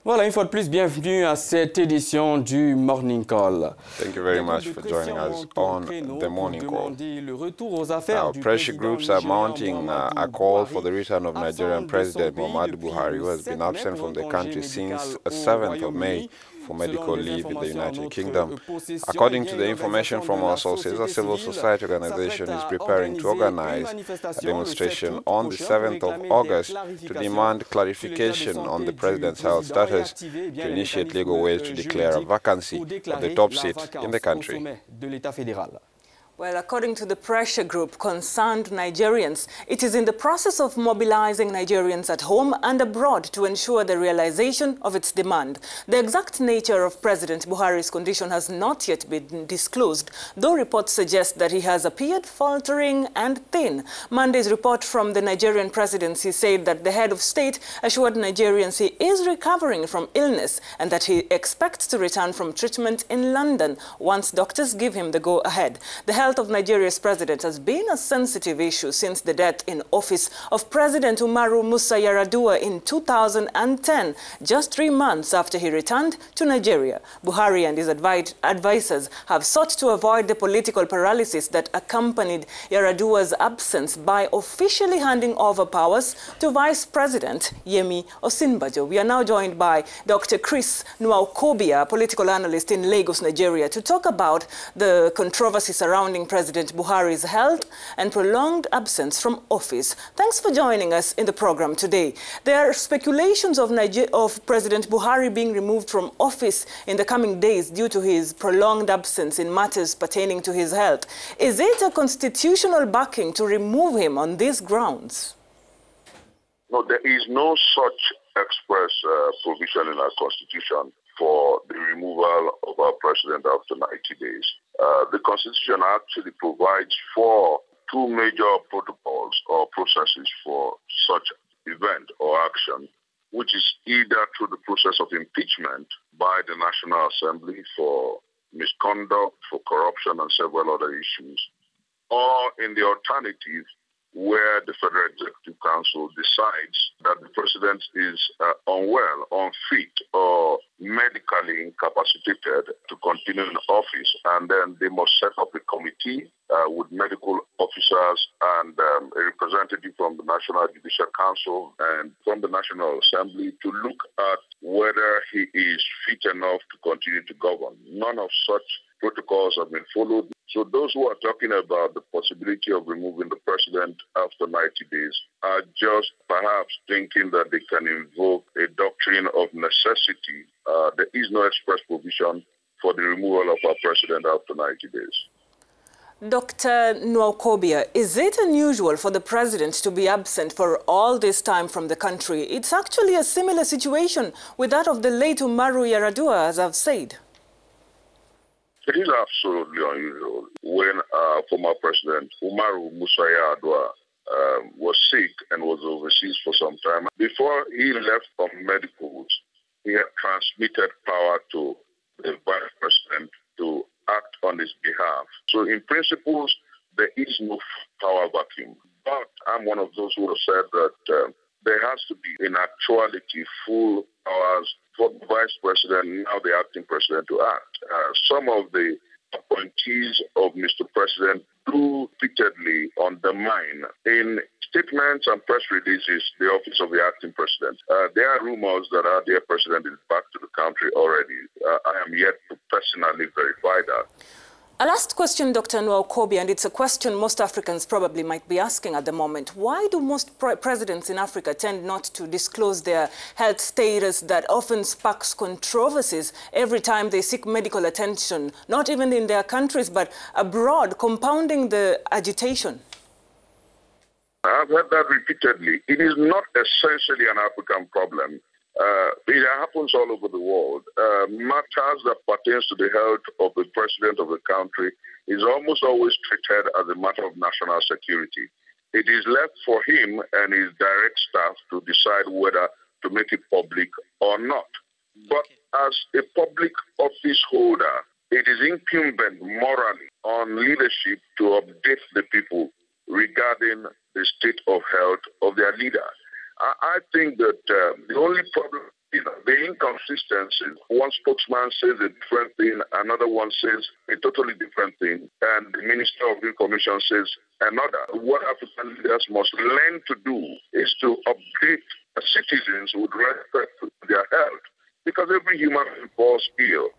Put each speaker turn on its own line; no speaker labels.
Voilà, une fois de plus, bienvenue à cette édition du Morning Call.
Thank you very much for joining us on the Morning Call. Now, pressure groups are mounting a call for the return of Nigerian President Muhammadu Buhari, who has been absent from the country since 7th of May for medical leave in the United Kingdom. According to the information from our sources, a civil society organization is preparing to organize a demonstration on the 7th of August to demand clarification on the president's health status, to initiate legal ways to declare a vacancy of the top seat in the country.
Well, according to the pressure group Concerned Nigerians, it is in the process of mobilizing Nigerians at home and abroad to ensure the realization of its demand. The exact nature of President Buhari's condition has not yet been disclosed, though reports suggest that he has appeared faltering and thin. Monday's report from the Nigerian presidency said that the head of state assured Nigerians he is recovering from illness and that he expects to return from treatment in London once doctors give him the go-ahead. The health of Nigeria's president has been a sensitive issue since the death in office of President Umaru Musa Yar'Adua in 2010, just 3 months after he returned to Nigeria. Buhari and his advisors have sought to avoid the political paralysis that accompanied Yar'Adua's absence by officially handing over powers to Vice President Yemi Osinbajo. We are now joined by Dr. Chris Nwaokobia, political analyst in Lagos, Nigeria, to talk about the controversy surrounding President Buhari's health and prolonged absence from office. Thanks for joining us in the program today. There are speculations of President Buhari being removed from office in the coming days due to his prolonged absence in matters pertaining to his health. Is it a constitutional backing to remove him on these grounds?
No, there is no such express provision in our constitution for the removal of our president after 90 days. The Constitution actually provides for 2 major protocols or processes for such event or action, which is either through the process of impeachment by the National Assembly for misconduct, for corruption, and several other issues, or in the alternative, where the Federal Executive Council decides that the president is unwell, unfit, or medically incapacitated to continue in office, and then they must set up a committee with medical officers and a representative from the National Judicial Council and from the National Assembly to look at whether he is fit enough to continue to govern. None of such protocols have been followed. So those who are talking about the possibility of removing the president after 90 days are just perhaps thinking that they can invoke a doctrine of necessity. There is no express provision for the removal of our president after 90 days.
Dr. Nwaokobia, is it unusual for the president to be absent for all this time from the country? It's actually a similar situation with that of the late Umaru Yar'Adua, as I've said.
It is absolutely unusual. When former President Umaru Musa Yar'Adua was sick and was overseas for some time, before he left on medicals, he had transmitted power to the Vice President to act on his behalf. So in principles, there is no power vacuum. But I'm one of those who have said that there has to be, in actuality, full powers for the Vice President, now the acting President, to act. Some of the appointees of Mr. President do repeatedly undermine in statements and press releases the office of the acting President. There are rumors that our dear President is back to the country already. I am yet to personally verify that.
A last question, Dr. Nwaokobia, and it's a question most Africans probably might be asking at the moment. Why do most presidents in Africa tend not to disclose their health status that often sparks controversies every time they seek medical attention, not even in their countries, but abroad, compounding the agitation?
I've heard that repeatedly. It is not essentially an African problem. It happens all over the world. Matters that pertains to the health of the president of the country is almost always treated as a matter of national security. It is left for him and his direct staff to decide whether to make it public or not. But as a public office holder, it is incumbent morally on leadership to update the people regarding the state of health of their leader. I think that the only problem The inconsistency. One spokesman says a different thing, another one says a totally different thing, and the Minister of Information says another. What African leaders must learn to do is to update citizens with respect to their health, because every human being falls ill.